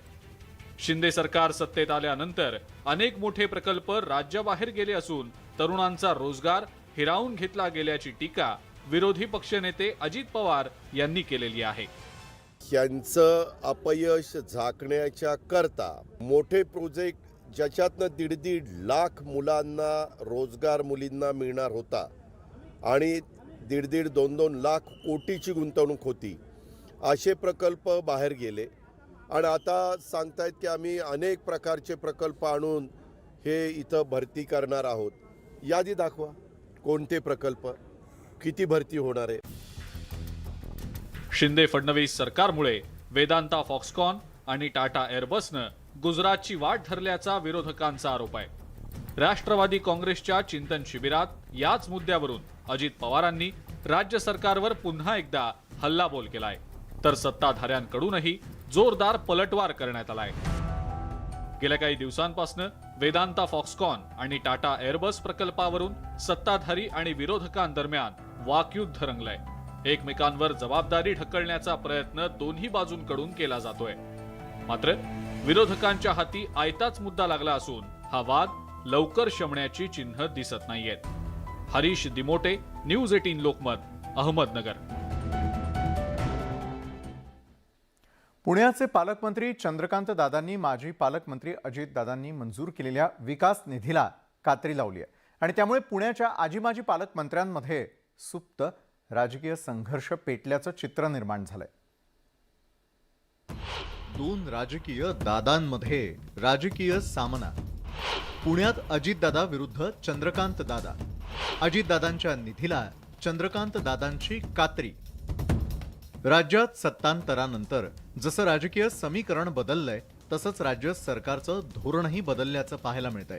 Speaker 2: शिंदे सरकार सत्तेत आल्यानंतर अनेक मोठे प्रकल्प राज्याबाहेर गेले असून तरुणांचा रोजगार हिरावून घेतला गेल्याची टीका विरोधी पक्षनेते अजित पवार यांनी केलेली आहे.
Speaker 3: यांचं अपयश झाकण्याच्या करता मोठे प्रोजेक्ट ज्याच्यातनं 1.5 लाख मुलांना रोजगार मुलींना मिळणार होता आणि 1.5-2 लाख कोटीची गुंतवणूक होती, असे प्रकल्प बाहेर गेले आणि आता सांगतायत की आम्ही अनेक प्रकारचे प्रकल्प आणून हे इथं भरती करणार आहोत. यादी दाखवा, कोणते प्रकल्प, किती भरती होणार आहे.
Speaker 16: शिंदे फडणवीस सरकारमुळे वेदांता फॉक्सकॉन आणि टाटा एअरबसनं गुजरातची वाट धरल्याचा विरोधकांचा आरोप आहे. राष्ट्रवादी काँग्रेसच्या चिंतन शिबिरात याच मुद्द्यावरून अजित पवारांनी राज्य सरकारवर पुन्हा एकदा हल्लाबोल केलाय, तर सत्ताधाऱ्यांकडूनही जोरदार पलटवार करण्यात आलाय. गेल्या काही दिवसांपासून वेदांता फॉक्सकॉन आणि टाटा एअरबस प्रकल्पावरून सत्ताधारी आणि विरोधकांदरम्यान वाकयुद्ध रंगलंय. एकमेकांवर जबाबदारी ढकलण्याचा प्रयत्न दोन्ही बाजूंकडून केला जातोय. मात्र विरोधकांच्या हाती आयताच मुद्दा लागला असून हा वाद लवकर शमण्याची चिन्ह दिसत नाहीयेत. हरीश दिमोटे, न्यूज 18 लोकमत, अहमदनगर.
Speaker 1: पुण्याचे पालकमंत्री चंद्रकांत दादांनी माजी पालकमंत्री अजित दादांनी मंजूर केलेल्या विकास निधीला कात्री लावली आहे आणि त्यामुळे पुण्याच्या आजी माजी पालकमंत्र्यांमध्ये सुप्त राजकीय संघर्ष पेटल्याचं चित्र निर्माण झालंय. दोन राजकीय दादांमध्ये राजकीय सामना. पुण्यात अजितदादा विरुद्ध चंद्रकांत दादा. अजितदादांच्या निधीला चंद्रकांत दादांची कात्री. राज्यात सत्तांतरानंतर जसं राजकीय समीकरण बदललंय तसंच राज्य सरकारचं धोरणही बदलल्याचं पाहायला मिळतंय.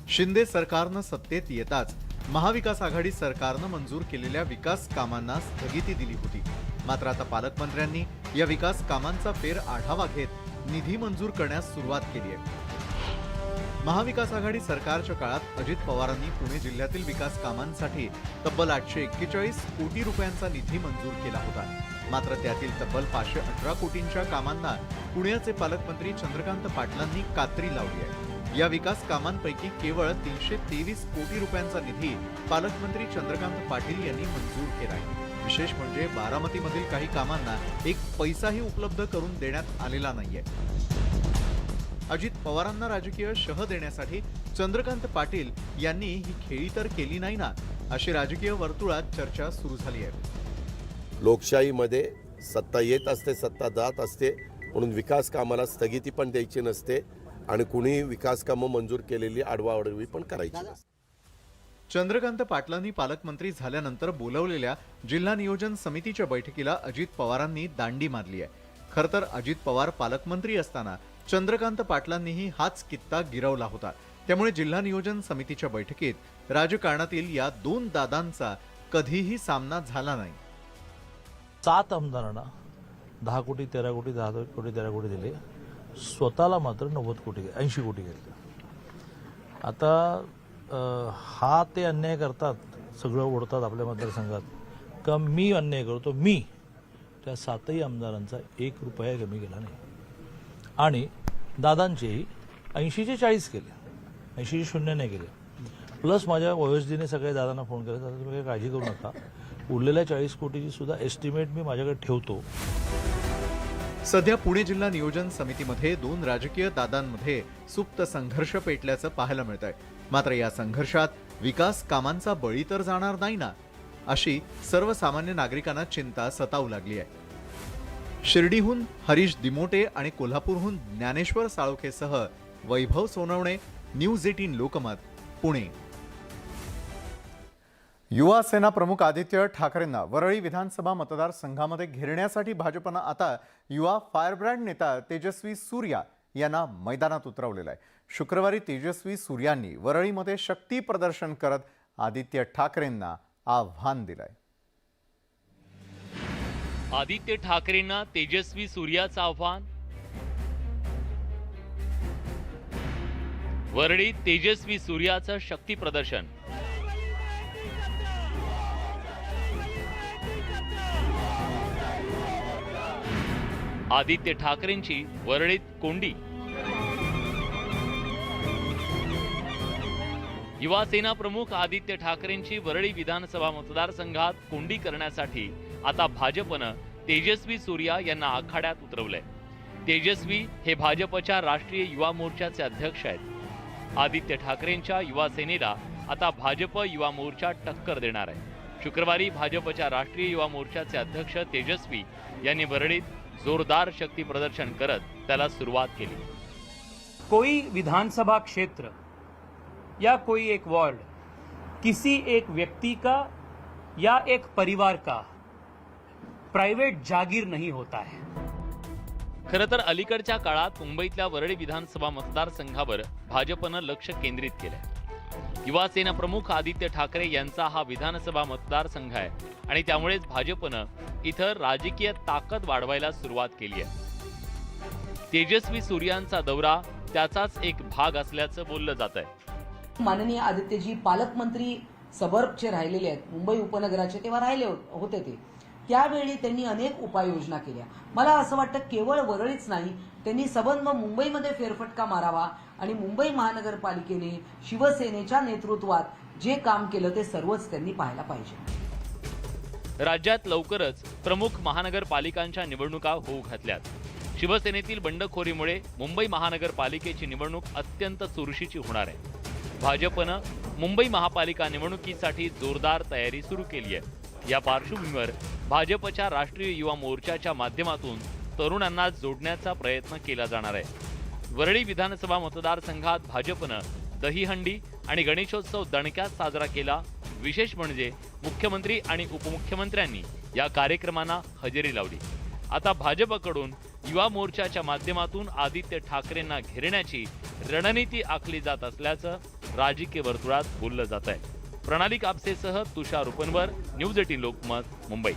Speaker 1: शिंदे सरकारनं सत्तेत येताच महाविकास आघाडी सरकारनं मंजूर केलेल्या विकास कामांना स्थगिती दिली होती. मात्र आता पालकमंत्र्यांनी या विकास कामांचा फेर आढावा घेत निधी मंजूर करण्यास सुरुवात केली आहे. महाविकास आघाडी सरकारच्या काळात अजित पवारांनी पुणे जिल्ह्यातील विकास कामांसाठी तब्बल 841 कोटी रुपयांचा निधी मंजूर केला होता. मात्र त्यातील तब्बल 518 कोटींच्या कामांना पुण्याचे पालकमंत्री चंद्रकांत पाटलांनी कात्री लावली आहे. या विकास कामांपैकी केवळ 323 कोटी रुपयांचा निधी पालकमंत्री चंद्रकांत पाटील यांनी मंजूर केला आहे. विशेष म्हणजे बारामतीमधील काही कामांना एक पैसाही उपलब्ध करून देण्यात आलेला नाहीये. अजित पवारांना राजकीय शह देण्यासाठी चंद्रकांत पाटील यांनी ही खेळी तर केली नाही ना, अशी राजकीय वर्तुळात चर्चा सुरू झाली आहे.
Speaker 3: लोकशाहीमध्ये सत्ता येत असते, सत्ता जात असते, म्हणून विकास कामाला स्थगिती पण द्यायची नसते आणि कुणी विकास कामं मंजूर केलेली आडवाओडवी पण करायची नसते.
Speaker 1: चंद्रकांत पाटलांनी पालकमंत्री झाल्यानंतर बोलवलेल्या जिल्हा नियोजन समितीच्या बैठकीला अजित पवारांनी दांडी मारली आहे. खरं तर अजित पवार पालकमंत्री असताना चंद्रकांत पाटलांनीही हाच कित्ता गिरवला होता. त्यामुळे जिल्हा नियोजन समितीच्या बैठकीत राजकारणातील या दोन दादांचा कधीही सामना झाला नाही.
Speaker 12: 7 आमदारांना 10 कोटी 13 कोटी 10 कोटी 13 कोटी दिले, स्वतःला मात्र 90 कोटी 80 कोटी घेतले. आता हा ते अन्याय करतात, सगळं ओढतात आपल्या मतदारसंघात का मी अन्याय करतो. मी त्या 7ही आमदारांचा 1 रुपया कमी केला नाही आणि दादांचेही 80चे 40 केले, 80चे 0 नाही केले. प्लस माझ्या वयोजदीने सगळे दादांना फोन केला, दादा तुम्ही काही काळजी करू नका, उरलेल्या 40 कोटीची सुद्धा एस्टिमेट मी माझ्याकडे ठेवतो.
Speaker 1: सध्या पुणे जिल्हा नियोजन समितीमध्ये दोन राजकीय दादांमध्ये सुप्त संघर्ष पेटल्याचं पाहायला मिळत आहे. मात्र या संघर्षात विकास कामांचा बळी तर जाणार नाही ना, अशी सर्वसामान्य नागरिकांना चिंता सतावू लागली आहे. शिर्डीहून हरीश दिमोटे आणि कोल्हापूरहून ज्ञानेश्वर साळोखेसह वैभव सोनवणे, न्यूज 18 लोकमत, पुणे. युवा सेना प्रमुख आदित्य ठाकरेंना वरळी विधानसभा मतदारसंघामध्ये घेरण्यासाठी भाजपनं आता युवा फायरब्रँड नेता तेजस्वी सूर्या यांना मैदानात उतरवलेलं आहे. शुक्रवारी तेजस्वी सूर्यांनी वरळीमध्ये शक्ती प्रदर्शन करत आदित्य ठाकरेंना आव्हान दिलंय.
Speaker 2: आदित्य ठाकरेंना तेजस्वी सूर्याचं आव्हान. वरळीत तेजस्वी सूर्याचं शक्ती प्रदर्शन. आदित्य ठाकरेंची वरळीत कोंडी. युवा सेना प्रमुख आदित्य ठाकरेंची वरळी विधानसभा मतदारसंघात कोंडी करण्यासाठी आता भाजपनं तेजस्वी सूर्या यांना आखाड्यात उतरवलंय. तेजस्वी हे भाजपच्या राष्ट्रीय युवा मोर्चाचे अध्यक्ष आहेत. आदित्य ठाकरेंच्या युवा सेनेला आता भाजप युवा मोर्चा टक्कर देणार आहे. शुक्रवारी भाजपच्या राष्ट्रीय युवा मोर्चाचे अध्यक्ष तेजस्वी यांनी वरळीत जोरदार शक्ती प्रदर्शन करत त्याला सुरुवात केली.
Speaker 15: कोई विधानसभा क्षेत्र या कोई एक वार्ड किसी एक व्यक्ति का या एक परिवार का प्राइवेट जागीर नहीं होता है.
Speaker 2: खरं तर अलीकडच्या काळात मुंबईतल्या वरळी विधानसभा मतदारसंघावर भाजपनं लक्ष केंद्रित केलंय. युवा सेना प्रमुख आदित्य ठाकरे यांचा हा विधानसभा मतदारसंघ आहे आणि त्यामुळेच भाजपनं इथं राजकीय ताकद वाढवायला सुरुवात केली आहे. तेजस्वी सूर्यांचा दौरा त्याचाच एक भाग असल्याचं बोललं जात आहे.
Speaker 4: माननीय आदित्यजी पालकमंत्री सबर्बचे राहिलेले आहेत, मुंबई उपनगराचे तेव्हा राहिले होते ते. त्यावेळी त्यांनी अनेक उपाययोजना केल्या. मला असं वाटतं केवळ वरळीच नाही, त्यांनी सबंध मुंबईमध्ये फेरफटका मारावा आणि मुंबई महानगरपालिकेने शिवसेनेच्या नेतृत्वात जे काम केलं ते सर्वच त्यांनी पाहायला पाहिजे.
Speaker 2: राज्यात लवकरच प्रमुख महानगरपालिकांच्या निवडणुका होऊ घातल्यात. शिवसेनेतील बंडखोरीमुळे मुंबई महानगरपालिकेची निवडणूक अत्यंत चुरशीची होणार आहे. भाजपनं मुंबई महापालिका निवडणुकीसाठी जोरदार तयारी सुरू केली आहे. या पार्श्वभूमीवर भाजपच्या राष्ट्रीय युवा मोर्चाच्या माध्यमातून तरुणांना जोडण्याचा प्रयत्न केला जाणार आहे. वरळी विधानसभा मतदारसंघात भाजपनं दहीहंडी आणि गणेशोत्सव दणक्यात साजरा केला. विशेष म्हणजे मुख्यमंत्री आणि उपमुख्यमंत्र्यांनी या कार्यक्रमांना हजेरी लावली. आता भाजपकडून युवा मोर्चाच्या माध्यमातून आदित्य ठाकरेंना घेरण्याची रणनीती आखली जात असल्याचं राजकीय वर्तुळात बोललं जात आहे. प्रणाली कापसेसह तुषार उपनवर, न्यूज 18 लोकमत, मुंबई.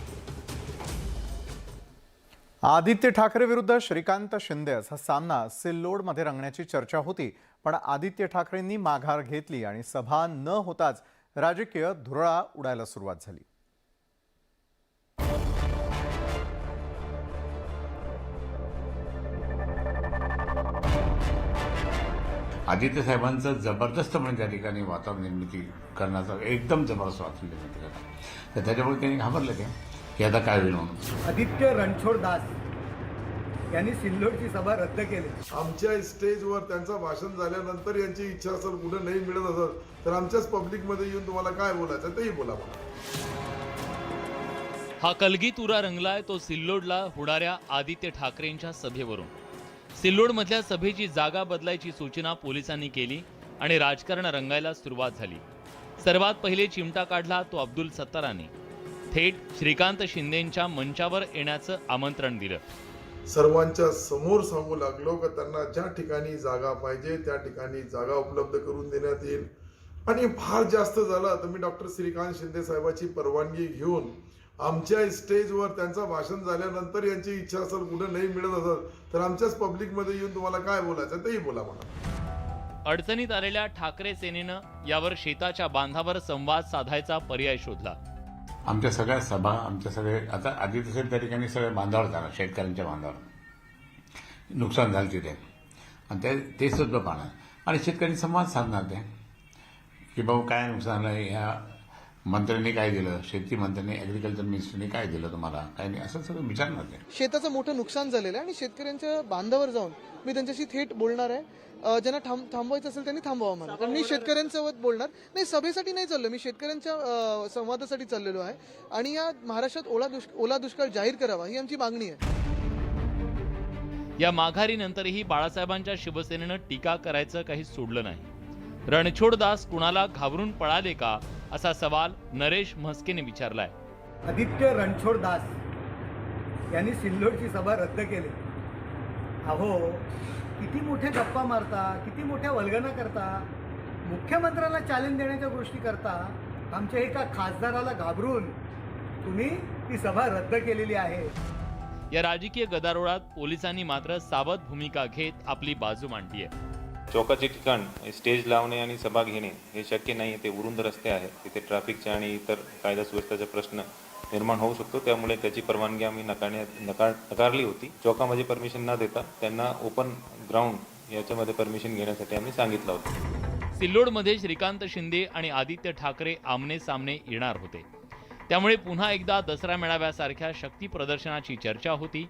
Speaker 1: आदित्य ठाकरे विरुद्ध श्रीकांत शिंदे असा सामना सिल्लोडमध्ये रंगण्याची चर्चा होती, पण आदित्य ठाकरेंनी माघार घेतली आणि सभा न होताच राजकीय धुरळा उडायला सुरुवात झाली.
Speaker 7: आदित्य साहेबांचं जबरदस्तपणे त्या ठिकाणी वातावरण निर्मिती करण्याचा एकदम जबरदस्त वातावरण निर्मिती करतात. तर त्याच्यामुळे त्यांनी घाबरले ते की आता काय होईल म्हणून.
Speaker 11: आदित्य रणछोड दास यांनी सिल्लोडची सभा रद्द केली.
Speaker 5: आमच्या स्टेजवर त्यांचं भाषण झाल्यानंतर यांची इच्छा असेल, कुठे नाही मिळत असेल तर आमच्याच पब्लिकमध्ये येऊन तुम्हाला काय बोलायचं तेही बोला.
Speaker 2: हा कलगीतुरा रंगलाय तो सिल्लोडला होणाऱ्या आदित्य ठाकरेंच्या सभेवरून. सिल्लोडमधल्या सभेची जागा बदलायची सूचना पोलिसांनी केली आणि राजकारण रंगायला सुरुवात झाली. सर्वात पहिले चिमटा काढला तो अब्दुल सत्तारांनी. थेट श्रीकांत शिंदेंच्या मंचावर येण्याचं आमंत्रण दिलं.
Speaker 5: सर्वांच्या समोर सांगू लागलो की त्यांना ज्या ठिकाणी जागा पाहिजे त्या ठिकाणी जागा उपलब्ध करून देण्यात येईल. आणि फार जास्त झालं तर मी डॉक्टर श्रीकांत शिंदे साहेबांची परवानगी घेऊन आमच्या स्टेजवर त्यांचं भाषण झाल्यानंतर यांची इच्छा असेल, कुठे नाही मिळत असेल तर आमच्याच पब्लिकमध्ये येऊन तुम्हाला काय बोलायचं तेही बोला म्हणा.
Speaker 2: अडचणीत आलेल्या ठाकरे सेनेनं यावर शेताच्या बांधावर संवाद साधायचा पर्याय शोधला.
Speaker 7: आमच्या सगळ्या सभा, आमच्या सगळे आता आदित्य साहेब त्या ठिकाणी सगळे बांधावर झाला, शेतकऱ्यांच्या बांधावर नुकसान झालं तिथे आणि ते सुद्धा पाहणार आणि शेतकरी संवाद साधणार ते की भाऊ काय नुकसान आहे, ह्या मंत्र्यांनी काय दिलं, शेती मंत्र्यांनी, ऍग्रिकल्चर मिनिस्टरनी काय दिलं तुम्हाला, काय नाही, असं सगळं विचारणार ते.
Speaker 11: शेताचं मोठं नुकसान झालेलं आहे आणि शेतकऱ्यांच्या बांधावर जाऊन मी त्यांच्याशी थेट बोलणार आहे. ज्यांना थांबवायचं असेल त्यांनी थांबवावं मला. पण मी शेतकऱ्यांसोबत बोलणार नाही, सभेसाठी नाही चाललो, मी शेतकऱ्यांच्या संवादासाठी चाललेलो आहे आणि या महाराष्ट्रात ओला दुष्काळ जाहीर करावा ही आमची मागणी आहे.
Speaker 2: या माघारीनंतरही बाळासाहेबांच्या शिवसेनेनं टीका करायचं काही सोडलं नाही. रणछोडदास कुणाला घाबरून पळाले का असा सवाल नरेश म्हस्केने विचारलाय.
Speaker 11: आदित्य रणछोड दास यांनी सिल्लोडची सभा रद्द केली. अहो, किती मोठ्या गप्पा मारता, किती मोठ्या वल्गना करता, मुख्यमंत्र्याला चॅलेंज देण्याच्या गोष्टी करता. आमच्या एका खासदाराला घाबरून तुम्ही ती सभा रद्द केलेली आहे.
Speaker 2: या राजकीय गदारोळात पोलिसांनी मात्र सावध भूमिका घेत आपली बाजू मांडली आहे.
Speaker 17: चौकाचे ठिकाण स्टेज लावणे आणि सभा घेणे हे शक्य नाही. ते उरुंद रस्ते आहेत, तिथे ट्रॅफिकचे आणि इतर कायदा सुव्यवस्थेचा प्रश्न निर्माण होऊ शकतो. त्यामुळे त्याची परवानगी आम्ही नकारली होती. चौकामध्ये परमिशन न देता त्यांना ओपन ग्राउंड याच्यामध्ये परमिशन घेण्यासाठी आम्ही सांगितलं होतं.
Speaker 2: सिल्लोडमध्ये श्रीकांत शिंदे आणि आदित्य ठाकरे आमने सामने येणार होते. त्यामुळे पुन्हा एकदा दसरा मेळाव्यासारख्या शक्ती प्रदर्शनाची चर्चा होती.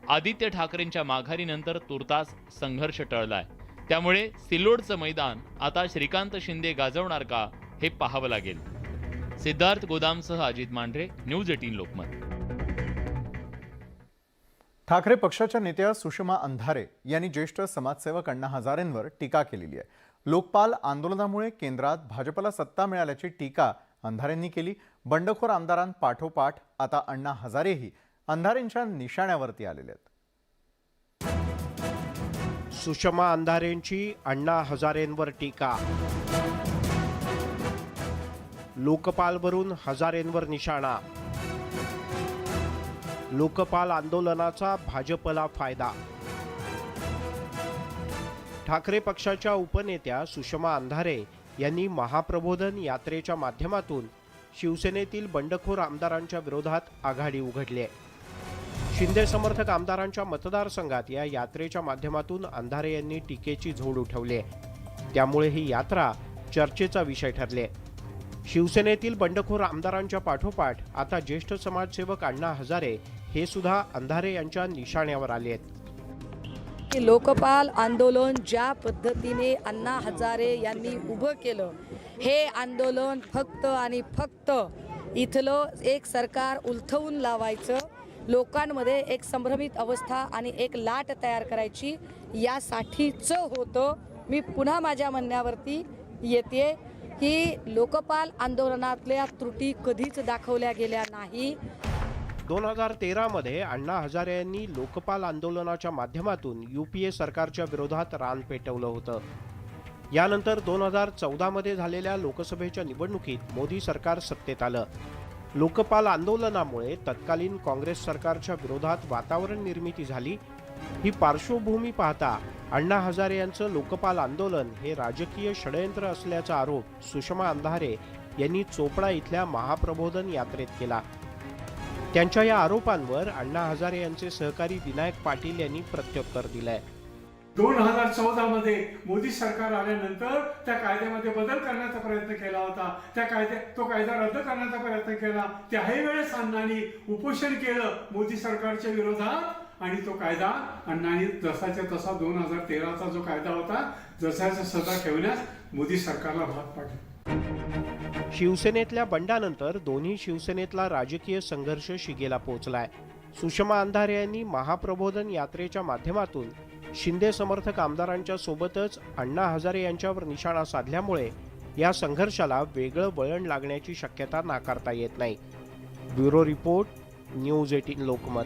Speaker 2: आदित्य ठाकरेंच्या माघारीनंतर तुर्तास संघर्ष टळलाय. त्यामुळे सिल्लोडचं मैदान आता श्रीकांत शिंदे गाजवणार का हे पाहावं लागेल. सिद्धार्थ गोदामसह अजित मांढरे, न्यूज 18 लोकमत.
Speaker 1: ठाकरे पक्षाच्या नेत्या सुषमा अंधारे यांनी ज्येष्ठ समाजसेवक अण्णा हजारेंवर टीका केलेली आहे. लोकपाल आंदोलनामुळे केंद्रात भाजपला सत्ता मिळाल्याची टीका अंधारेंनी केली. बंडखोर आमदारांपाठोपाठ आता अण्णा हजारेही अंधारेंच्या निशाण्यावरती आलेले आहेत.
Speaker 18: सुषमा अंधारेंची अण्णा हजारेंवर टीका. लोकपालवरून हजारेंवर निशाणा. लोकपाल आंदोलनाचा भाजपला फायदा. ठाकरे पक्षाच्या उपनेत्या सुषमा अंधारे यांनी महाप्रबोधन यात्रेच्या माध्यमातून शिवसेनेतील बंडखोर आमदारांच्या विरोधात आघाडी उघडली आहे. शिंदे समर्थक आमदारांच्या मतदारसंघात या यात्रेच्या माध्यमातून अंधारे यांनी टीकेची झोड उठवली आहे. त्यामुळे ही यात्रा चर्चेचा विषय ठरली आहे. शिवसेनेतील बंडखोर आमदारांच्या पाठोपाठ आता ज्येष्ठ समाजसेवक अण्णा हजारे हे सुद्धा अंधारे यांच्या निशाण्यावर आले आहेत.
Speaker 4: लोकपाल आंदोलन ज्या पद्धतीने अण्णा हजारे यांनी उभं केलं, हे आंदोलन फक्त आणि फक्त इथलं एक सरकार उलथवून लावायचं, लोकांमध्ये एक संभ्रमित अवस्था आणि एक लाट तयार करायची यासाठीचं होतं. मी पुन्हा माझ्या म्हणण्यावरती येते की लोकपाल आंदोलनातल्या त्रुटी कधीच दाखवल्या गेल्या नाही.
Speaker 18: 2013 मध्ये अण्णा हजारे यांनी लोकपाल आंदोलनाच्या माध्यमातून UPA सरकारच्या विरोधात रान पेटवलं होतं. यानंतर 2014 मध्ये झालेल्या लोकसभेच्या निवडणुकीत मोदी सरकार सत्तेत आलं. लोकपाल आंदोलनामुळे तत्कालीन काँग्रेस सरकारच्या विरोधात वातावरण निर्मिती झाली. ही पार्श्वभूमी पाहता अण्णा हजारे यांचं लोकपाल आंदोलन हे राजकीय षडयंत्र असल्याचा आरोप सुषमा अंधारे यांनी चोपडा इथल्या महाप्रबोधन यात्रेत केला. त्यांच्या या आरोपांवर अण्णा हजारे यांचे सहकारी विनायक पाटील यांनी प्रत्युत्तर दिलंय.
Speaker 10: 2014 मध्ये मोदी सरकार आल्यानंतर त्या कायद्यामध्ये बदल करण्याचा प्रयत्न केला होता. तो कायदा रद्द करण्याचा प्रयत्न केला. त्याही वेळेस अण्णांनी उपोषण केलं मोदी सरकारच्या विरोधात आणि तो कायदा अण्णांनी जसाच्या तसा 2013चा जो कायदा होता जसाच्या सजा ठेवण्यास मोदी सरकारला भाग पाडले.
Speaker 18: शिवसेनेतल्या बंडानंतर दोन्ही शिवसेनेतला राजकीय संघर्ष शिगेला पोहोचलाय. सुषमा अंधारे यांनी महाप्रबोधन यात्रेच्या माध्यमातून शिंदे समर्थक आमदारांच्या सोबतच अण्णा हजारे यांच्यावर निशाणा साधल्यामुळे या संघर्षाला वेगळं वळण लागण्याची शक्यता नाकारता येत नाही. Bureau report, news 18 Lokmat.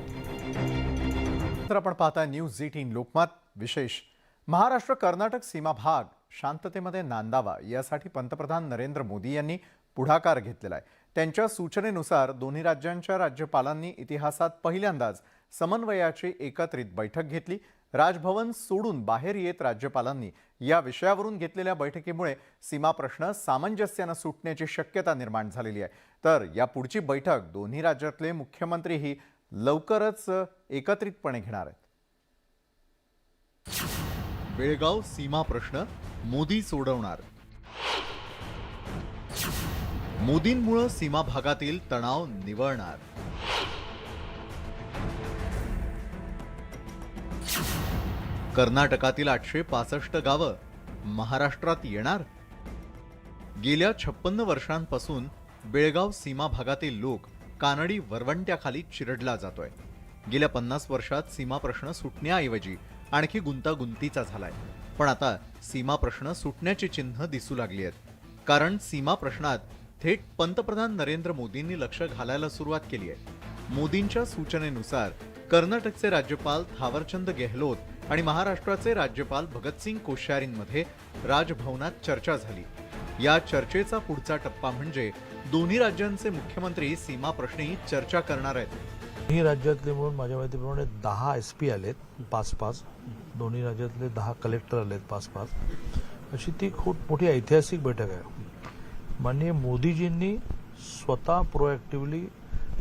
Speaker 1: तर आपण पाहता न्यूज 18 लोकमत. विशेष महाराष्ट्र कर्नाटक सीमा भाग शांततेमध्ये नांदावा यासाठी पंतप्रधान नरेंद्र मोदी यांनी पुढाकार घेतलेला आहे. त्यांच्या सूचनेनुसार दोन्ही राज्यांच्या राज्यपालांनी इतिहासात पहिल्यांदाच समन्वयाची एकत्रित बैठक घेतली. राजभवन सोडून बाहेर येत राज्यपालांनी या विषयावरून घेतलेल्या बैठकीमुळे सीमा प्रश्न सामंजस्यानं सुटण्याची शक्यता निर्माण झालेली आहे. तर या पुढची बैठक दोन्ही राज्यातले मुख्यमंत्रीही लवकरच एकत्रितपणे घेणार आहेत. बेळगाव सीमा प्रश्न मोदी सोडवणार. मोदींमुळे सीमा भागातील तणाव निवळणार. कर्नाटकातील 865 गावं महाराष्ट्रात येणार. गेल्या 56 वर्षांपासून बेळगाव सीमा भागातील लोक कानडी वरवंट्याखाली चिरडला जातोय. गेल्या 50 वर्षात सीमा प्रश्न सुटण्याऐवजी आणखी गुंतागुंतीचा झालाय. पण आता सीमा प्रश्न सुटण्याची चिन्ह दिसू लागली आहेत. कारण सीमा प्रश्नात थेट पंतप्रधान नरेंद्र मोदींनी लक्ष घालायला सुरुवात केली आहे. मोदींच्या सूचनेनुसार कर्नाटकचे राज्यपाल थावरचंद गेहलोत आणि महाराष्ट्राचे राज्यपाल भगतसिंग कोश्यारींमध्ये राजभवनात चर्चा झाली. या चर्चेचा पुढचा टप्पा म्हणजे दोन्ही राज्यांचे मुख्यमंत्री सीमा प्रश्नी चर्चा करणार आहेत.
Speaker 12: दोन्ही राज्यातले म्हणून माझ्या माहितीप्रमाणे 10 SP आलेत 5-5. दोन्ही राज्यातले 10 कलेक्टर आलेत 5-5. अशी ती खूप मोठी ऐतिहासिक बैठक आहे. माननीय मोदीजींनी स्वतः प्रोएक्टिव्हली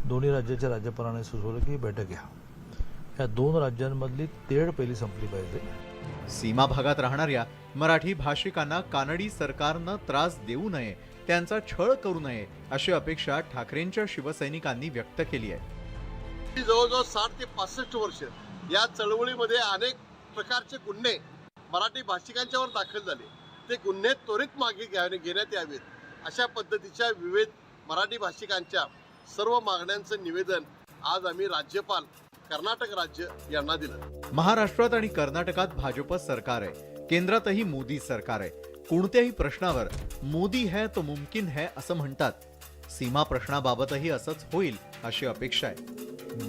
Speaker 12: दोन्ही राज्याच्या राज्यपालांनी सुचवलं की ही बैठक घ्या. या 2 राज्यांमधली तेढ पहिली संपली पाहिजे.
Speaker 1: सीमा भागात राहणाऱ्या मराठी भाषिकांना कानडी सरकारनं त्रास देऊ नये त्यांचा छळ करू नये अशी अपेक्षा ठाकरेंच्या शिवसैनिकांनी व्यक्त केली आहे.
Speaker 3: जवळजवळ 60 ते 65 वर्ष या चळवळीमध्ये अनेक प्रकारचे गुन्हे मराठी भाषिकांच्यावर दाखल झाले. ते गुन्हे त्वरित मागे घेण्यात यावेत अशा पद्धतीच्या विविध मराठी भाषिकांच्या सर्व मागण्यांचं निवेदन आज आम्ही राज्यपाल कर्नाटक राज्य यांना दिलं.
Speaker 1: महाराष्ट्रात आणि कर्नाटकात भाजप सरकार आहे, केंद्रातही मोदी सरकार आहे. कोणत्याही प्रश्नावर मोदी है तो मुमकिन है असं म्हणतात. सीमा प्रश्नाबाबतही असंच होईल अशी अपेक्षा आहे.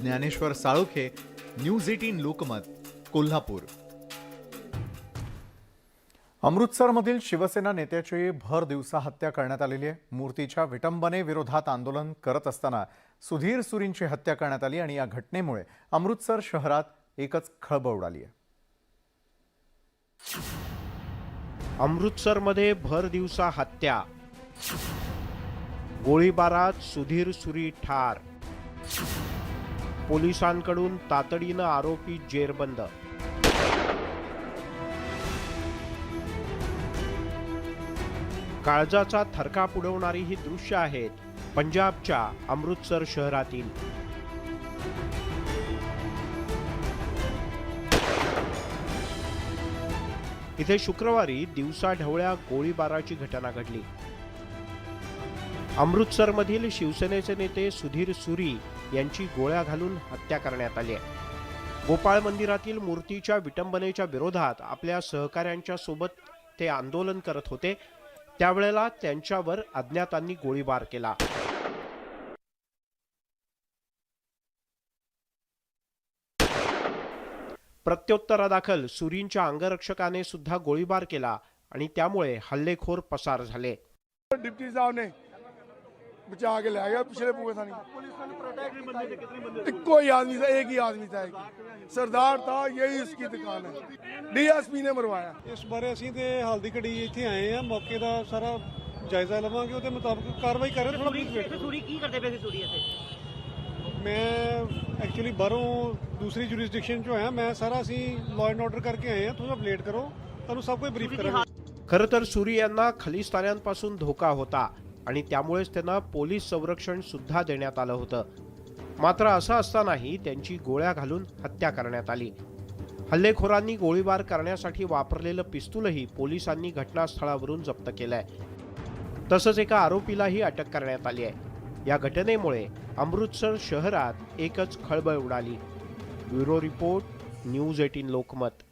Speaker 1: ज्ञानेश्वर साळोखे, न्यूज 18 लोकमत, कोल्हापूर. अमृतसरमधील शिवसेना नेत्याची भर दिवसा हत्या करण्यात आलेली आहे. मूर्तीच्या विटंबनेविरोधात आंदोलन करत असताना सुधीर सुरींची हत्या करण्यात आली आणि या घटनेमुळे अमृतसर शहरात एकच खळबळ उडाली आहे.
Speaker 18: अमृतसरमध्ये भर दिवसा हत्या, गोळीबारात सुधीर सुरी ठार, पोलिसांकडून तातडीनं आरोपी जेरबंद. काळजाचा थरकाप उडवणारी ही दृश्य आहेत पंजाबच्या अमृतसर शहरातील. इथे शुक्रवारी दिवसाढवळ्या गोळीबाराची घटना घडली. अमृतसरमधील शिवसेनेचे नेते सुधीर सुरी यांची गोळ्या घालून हत्या करण्यात आली आहे. गोपाळ मंदिरातील मूर्तीच्या विटंबनेच्या विरोधात आपल्या सहकाऱ्यांच्या सोबत ते आंदोलन करत होते. त्यावेळेला त्यांच्यावर अज्ञातांनी गोळीबार केला. प्रत्युत्तरादाखल सुरींच्या अंगरक्षकाने सुद्धा गोळीबार केला आणि त्यामुळे हल्लेखोर पसार झाले.
Speaker 10: डिप्टी साहब ने बचा के ले गया पिछले पूरे था कोई आदमी था, एक ही आदमी था, सरदार था, यही उसकी दुकान है. डीएसपी ने मरवाया.
Speaker 12: ਇਸ ਬਾਰੇ ਅਸੀਂ ਤੇ ਹਾਲਦੀ ਘੜੀ ਇੱਥੇ ਆਏ ਆ, ਮੌਕੇ ਦਾ ਸਾਰਾ ਜਾਇਜ਼ਾ ਲਵਾਂਗੇ, ਉਹਦੇ ਮੁਤਾਬਕ ਕਾਰਵਾਈ ਕਰ ਰਹੇ. ਥੋੜਾ
Speaker 15: ਸੂਰੀ ਕੀ ਕਰਦੇ ਪਏ ਸੀ ਸੂਰੀ ਇੱਥੇ?
Speaker 12: ਮੈਂ ਐਕਚੁਅਲੀ ਬਾਹਰੋਂ ਦੂਸਰੀ ਜੁਰਿਸਡਿਕਸ਼ਨ ਚੋਂ ਆਇਆ. ਮੈਂ ਸਾਰਾ ਅਸੀਂ ਲਾਅ ਐਂਡ ਆਰਡਰ ਕਰਕੇ ਆਏ ਆ. ਥੋੜਾ ਵੇਟ ਕਰੋ, ਤੁਹਾਨੂੰ ਸਭ ਕੁਝ ਬਰੀਫ ਕਰਾਂਗੇ.
Speaker 18: खरं तर सुरी यांना खलिस्तान्यांपासून धोका होता आणि त्यामुळेच त्यांना पोलीस संरक्षण सुद्धा देण्यात आलं होतं. मात्र असं असतानाही त्यांची गोळ्या घालून हत्या करण्यात आली. हल्लेखोरांनी गोळीबार करण्यासाठी वापरलेलं पिस्तूलही पोलिसांनी घटनास्थळावरून जप्त केलंय. तसंच एका आरोपीलाही अटक करण्यात आली आहे. या घटनेमुळे अमृतसर शहरात एकच खळबळ उडाली. Bureau report, news 18 Lokmat.